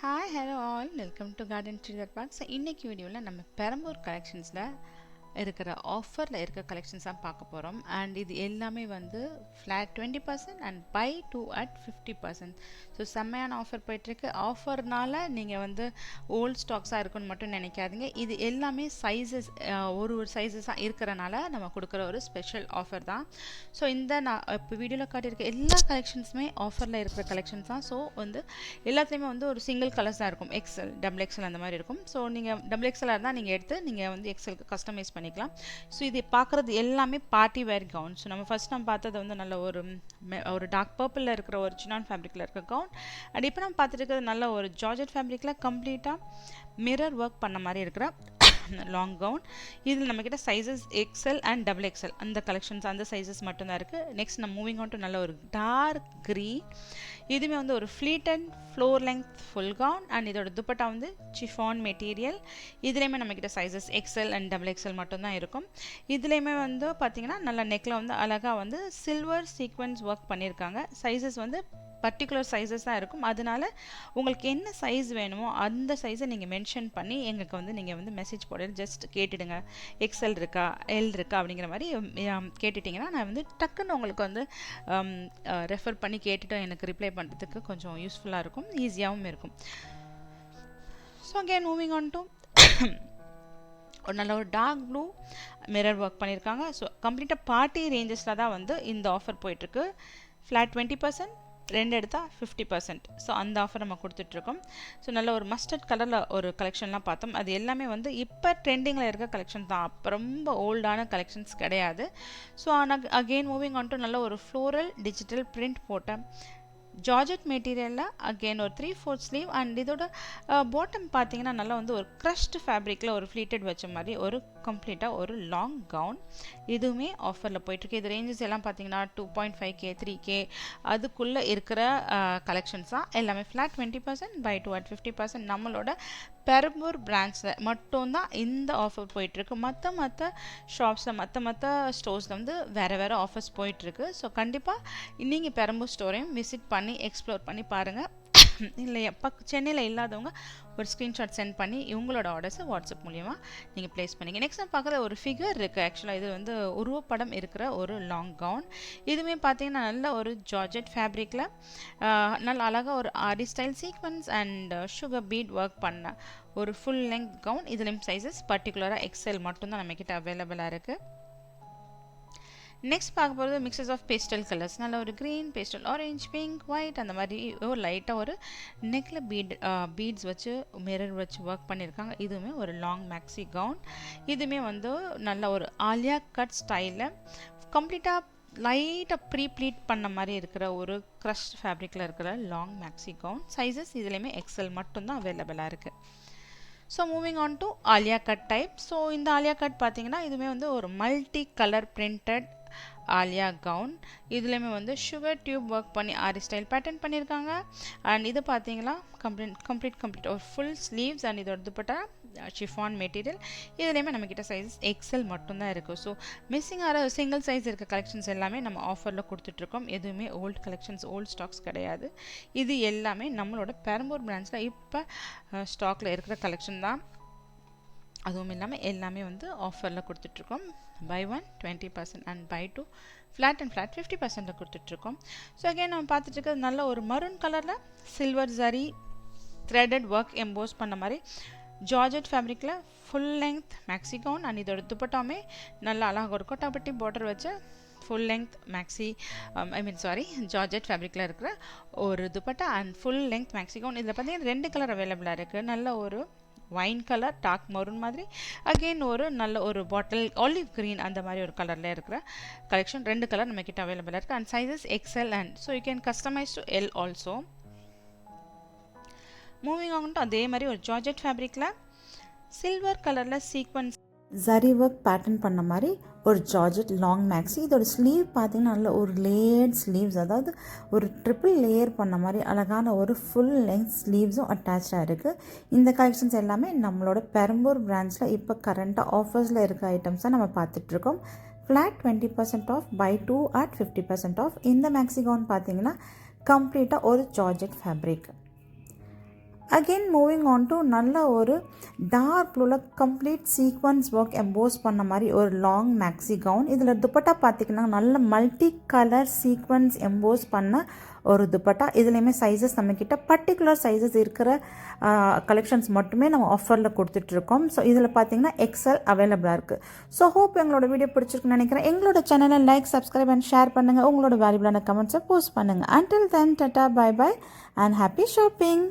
Hi hello all welcome to garden ட்ரீடர் park. So இன்றைக்கி வீடியோவில் நம்ம பெரம்பூர் கலெக்ஷன்ஸில் இருக்கிற ஆஃபரில் இருக்க கலெக்ஷன்ஸ் தான் பார்க்க போகிறோம். அண்ட் இது எல்லாமே வந்து flat 20% and buy 2 at 50%. So செம்மையான ஆஃபர் போயிட்டுருக்கு. ஆஃபர்னால் நீங்கள் வந்து ஓல்ட் ஸ்டாக்ஸாக இருக்குன்னு மட்டும் நினைக்காதீங்க. இது எல்லாமே சைஸஸ் ஒரு சைஸஸாக இருக்கிறனால நம்ம கொடுக்குற ஒரு ஸ்பெஷல் ஆஃபர் தான். ஸோ இந்த நான் இப்போ வீடியோவில் காட்டியிருக்க எல்லா கலெக்ஷன்ஸுமே ஆஃபரில் இருக்கிற கலெக்ஷன்ஸ் தான். ஸோ வந்து எல்லாத்துலேயுமே வந்து ஒரு சிங்கிள் கலர்ஸ் தான் இருக்கும். எக்ஸ்எல், டபுள் எக்ஸ்எல் அந்த மாதிரி இருக்கும். ஸோ நீங்கள் டபுள் எக்ஸ்எல்லாக இருந்தால் நீங்கள் எடுத்து நீங்கள் வந்து எக்ஸ்எல்க்கு கஸ்டமைஸ் பண்ணிக்கலாம். ஸோ இது பார்க்குறது எல்லாமே பார்ட்டி வேர் கவுன். ஸோ நம்ம பார்த்தது வந்து நல்ல ஒரு டார்க் பர்பிளில் இருக்கிற ஒரு சினான் ஃபேப்ரிக்கில் இருக்கிற கவுன். அண்ட் இப்போ நம்ம பார்த்துட்டு இருக்கிறது நல்ல ஒரு ஜார்ஜெட் ஃபேப்ரிக்கில் கம்ப்ளீட்டாக மிரர் ஒர்க் பண்ண மாதிரி இருக்கிற லாங் கவுன். இதில் நம்மக்கிட்ட sizes XL and double XL அந்த கலெக்ஷன்ஸ் அந்த சைஸஸ் மட்டும்தான் இருக்குது. நெக்ஸ்ட் நம்ம மூவிங் ஆன் டு நல்ல ஒரு டார்க் க்ரீன். இதுவுமே வந்து ஒரு ஃப்ளீட் and floor length full gown. And இதோட துப்பட்டா வந்து சிஃபான் மெட்டீரியல். இதுலேயுமே நம்மக்கிட்ட sizes XL and double XL மட்டும்தான் இருக்கும். இதுலேயுமே வந்து பார்த்திங்கன்னா நல்ல நெக்கில் வந்து அழகாக வந்து சில்வர் சீக்வன்ஸ் ஒர்க் பண்ணியிருக்காங்க. சைஸஸ் வந்து பர்டிகுலர் சைஸஸ் தான் இருக்கும். அதனால உங்களுக்கு என்ன சைஸ் வேணுமோ அந்த சைஸை நீங்கள் மென்ஷன் பண்ணி எங்களுக்கு வந்து நீங்கள் வந்து மெசேஜ் போட ஜஸ்ட் கேட்டுடுங்க. எக்ஸ்எல் இருக்கா, எல் இருக்கா அப்படிங்கிற மாதிரி கேட்டுட்டிங்கன்னா நான் வந்து டக்குன்னு உங்களுக்கு வந்து ரெஃபர் பண்ணி கேட்டுட்டு எனக்கு ரிப்ளை பண்ணுறதுக்கு கொஞ்சம் யூஸ்ஃபுல்லாக இருக்கும், ஈஸியாகவும் இருக்கும். So again moving on to ஒரு நல்ல ஒரு டார்க் ப்ளூ மிரர் ஒர்க் பண்ணியிருக்காங்க. ஸோ கம்ப்ளீட்டாக பார்ட்டி ரேஞ்சஸில் தான் வந்து இந்த ஆஃபர் போயிட்டுருக்கு. ஃப்ளாட் 20%, ரெண்டு எடுத்தால் 50%. ஸோ அந்த ஆஃபர் நம்ம கொடுத்துட்ருக்கோம். ஸோ நல்ல ஒரு மஸ்டர்ட் கலரில் ஒரு கலெக்ஷன்லாம் பார்த்தோம். அது எல்லாமே வந்து இப்போ ட்ரெண்டிங்கில் இருக்க கலெக்ஷன் தான், அப்போ ரொம்ப ஓல்டான கலெக்ஷன்ஸ் கிடையாது. ஸோ ஆனால் அகெயின் மூவிங் ஆன் டு நல்ல ஒரு ஃப்ளோரல் டிஜிட்டல் பிரிண்ட் போட்ட ஜார்ஜெட் மெட்டீரியலில் அகெயின் ஒரு 3/4 ஸ்லீவ். அண்ட் இதோட பாட்டம் பார்த்தீங்கன்னா நல்லா வந்து ஒரு க்ரஷ்டு ஃபேப்ரிக்கில் ஒரு ஃப்ளீட்டட் வச்ச மாதிரி ஒரு கம்ப்ளீட்டாக ஒரு லாங் கவுன். இதுவுமே ஆஃபரில் போயிட்டுருக்கு. இது ரேஞ்சஸ் எல்லாம் பார்த்தீங்கன்னா 2.5K 3K அதுக்குள்ளே இருக்கிற கலெக்ஷன்ஸ் தான். எல்லாமே ஃப்ளாட் 20% பை 2 at 50%. நம்மளோட பெரம்பூர் பிரான்ச்சில் மட்டும்தான் இந்த ஆஃபர் போயிட்டுருக்கு. மற்ற ஷாப்ஸில் மற்ற ஸ்டோர்ஸில் வந்து வேறு ஆஃபர்ஸ் போயிட்டுருக்கு. ஸோ கண்டிப்பாக நீங்கள் பெரம்பூர் ஸ்டோரையும் விசிட் பண்ணி எக்ஸ்ப்ளோர் பண்ணி பாருங்கள். இல்லை சென்னையில் இல்லாதவங்க ஒரு ஸ்க்ரீன்ஷாட் சென்ட் பண்ணி இவங்களோட ஆர்டர்ஸை வாட்ஸ்அப் மூலியமாக நீங்கள் ப்ளேஸ் பண்ணிங்க. நெக்ஸ்ட் நான் பார்க்குற ஒரு ஃபிகர் இருக்குது. ஆக்சுவலாக இது வந்து உருவப்படம் இருக்கிற ஒரு லாங் கவுன். இதுவுமே பார்த்தீங்கன்னா நல்ல ஒரு ஜார்ஜெட் ஃபேப்ரிக்கில் நல்ல அழகாக ஒரு aari style sequence and sugar bead work பண்ண ஒரு ஃபுல் லெங்த் கவுன். இதுலேயும் சைஸஸ் பர்டிகுலராக எக்ஸ்எல் மட்டும்தான் நம்மக்கிட்ட அவைலபிளாக இருக்குது. நெக்ஸ்ட் பார்க்க போகிறது மிக்சஸ் ஆஃப் பேஸ்டல் கலர்ஸ். நல்ல ஒரு green, pastel orange, pink, white அந்த மாதிரி ஒரு லைட்டாக ஒரு நெக்கில் பீட்ஸ் வச்சு மிரர் வச்சு ஒர்க் பண்ணியிருக்காங்க. இதுவுமே ஒரு லாங் மேக்ஸி கவுன். இதுவுமே வந்து நல்ல ஒரு ஆலியா கட் ஸ்டைலில் கம்ப்ளீட்டாக லைட்டாக ப்ளீட் பண்ண மாதிரி இருக்கிற ஒரு க்ரஷ் ஃபேப்ரிக்கில் இருக்கிற லாங் மேக்ஸி கவுன். சைஸஸ் இதுலேயுமே எக்ஸ்எல் மட்டும்தான் அவைலபிளாக இருக்குது. So moving on to Alia cut type. So இந்த ஆலியா கட் பார்த்தீங்கன்னா இதுவுமே வந்து ஒரு multi colour printed Alia gown. இதுலேயுமே வந்து சுகர் டியூப் ஒர்க் பண்ணி ஆரி ஸ்டைல் பேட்டர்ன் பண்ணியிருக்காங்க. அண்ட் இது பார்த்தீங்கன்னா கம்ப்ளீட் ஒரு ஃபுல் ஸ்லீவ்ஸ். அண்ட் இதோட துப்பட்டா ஷிஃபான் மெட்டீரியல். இதுலேயுமே நம்மக்கிட்ட சைஸஸ் எக்ஸ்எல் மட்டும்தான் இருக்குது. ஸோ மிஸ்ஸிங் ஆகிற சிங்கிள் சைஸ் இருக்க கலெக்ஷன்ஸ் எல்லாமே நம்ம ஆஃபரில் கொடுத்துட்ருக்கோம். எதுவுமே ஓல்டு கலெக்ஷன்ஸ், ஓல்டு ஸ்டாக்ஸ் கிடையாது. இது எல்லாமே நம்மளோட பெரம்பூர் பிரான்ச்சில் இப்போ ஸ்டாக்கில் இருக்கிற கலெக்ஷன் தான். அதுவும் இல்லாமல் எல்லாமே வந்து ஆஃபரில் கொடுத்துட்ருக்கோம். பை 1 20% அண்ட் பை 2 ஃப்ளாட் 50% கொடுத்துட்ருக்கோம். ஸோ அகெயின் நம்ம பார்த்துட்டு இருக்கிறது நல்ல ஒரு மரூன் கலரில் silver zari threaded work emboss பண்ண மாதிரி ஜார்ஜெட் ஃபேப்ரிக்கில் full length maxi gown. And இதோட துப்பட்டாமே நல்லா அழகாக ஒரு கொட்டாப்பட்டி பார்டர் வச்சு ஃபுல் லெங்த் மேக்ஸி ஜார்ஜெட் ஃபேப்ரிக்கில் இருக்கிற ஒரு dupatta and full length maxi gown. இதில் பார்த்தீங்கன்னா 2 கலர் அவைலபிளாக இருக்குது. நல்ல ஒரு வைன் கலர், டார்க் மரூன் மாதிரி, அகெயின் ஒரு நல்ல ஒரு பாட்டில் ஆலிவ் க்ரீன் அந்த மாதிரி ஒரு கலரில் இருக்கிற கலெக்ஷன். 2 கலர் நம்மக்கிட்ட அவைலபிளாக இருக்குது. And sizes XL and so you can customise to L also. Moving on to அதே மாதிரி ஒரு ஜார்ஜெட் ஃபேப்ரிக்கில் சில்வர் கலரில் சீக்வன்ஸ் ஜரி ஒர்க் பேட்டர்ன் பண்ண மாதிரி ஒரு ஜார்ஜெட் லாங் மேக்ஸி. இதோட ஸ்லீவ் பார்த்தீங்கன்னா நல்ல ஒரு லேயர்ட் ஸ்லீவ்ஸ், அதாவது ஒரு ட்ரிபிள் லேயர் பண்ண மாதிரி அழகான ஒரு ஃபுல் லெங்த் ஸ்லீவ்ஸும் அட்டாச்சாக இருக்குது. இந்த கலெக்ஷன்ஸ் எல்லாமே நம்மளோட பெரம்பூர் பிரான்ச்சில் இப்போ கரண்ட்டாக ஆஃபர்ஸில் இருக்க ஐட்டம்ஸை நம்ம பார்த்துட்ருக்கோம். Flat 20% off buy 2 at 50% off. இந்த மேக்ஸி கவுன் பார்த்தீங்கன்னா கம்ப்ளீட்டாக ஒரு georgette fabric. Again moving on to நல்ல ஒரு டார்க் ப்ளூவில் கம்ப்ளீட் சீக்வன்ஸ் ஒர்க் எம்போஸ் பண்ண மாதிரி ஒரு லாங் மேக்ஸி கவுன். இதில் துப்பட்டா பார்த்திங்கன்னா நல்ல மல்டி கலர் சீக்வன்ஸ் எம்போஸ் பண்ண ஒரு துப்பட்டா. இதுலேயுமே சைஸஸ் நம்மக்கிட்ட பர்டிகுலர் சைஸஸ் இருக்கிற கலெக்ஷன்ஸ் மட்டுமே நம்ம ஆஃபரில் கொடுத்துட்ருக்கோம். ஸோ இதில் பார்த்தீங்கன்னா எக்ஸல் அவைலபிளாக இருக்குது. ஸோ ஹோப் எங்களோட வீடியோ பிடிச்சிருக்குன்னு நினைக்கிறேன். எங்களோட சேனலை லைக், சப்ஸ்கிரைப் அண்ட் ஷேர் பண்ணுங்கள். உங்களோட வேல்யூபிளான கமெண்ட்ஸை போஸ்ட் பண்ணுங்கள். Until then, tata, bye bye and happy shopping.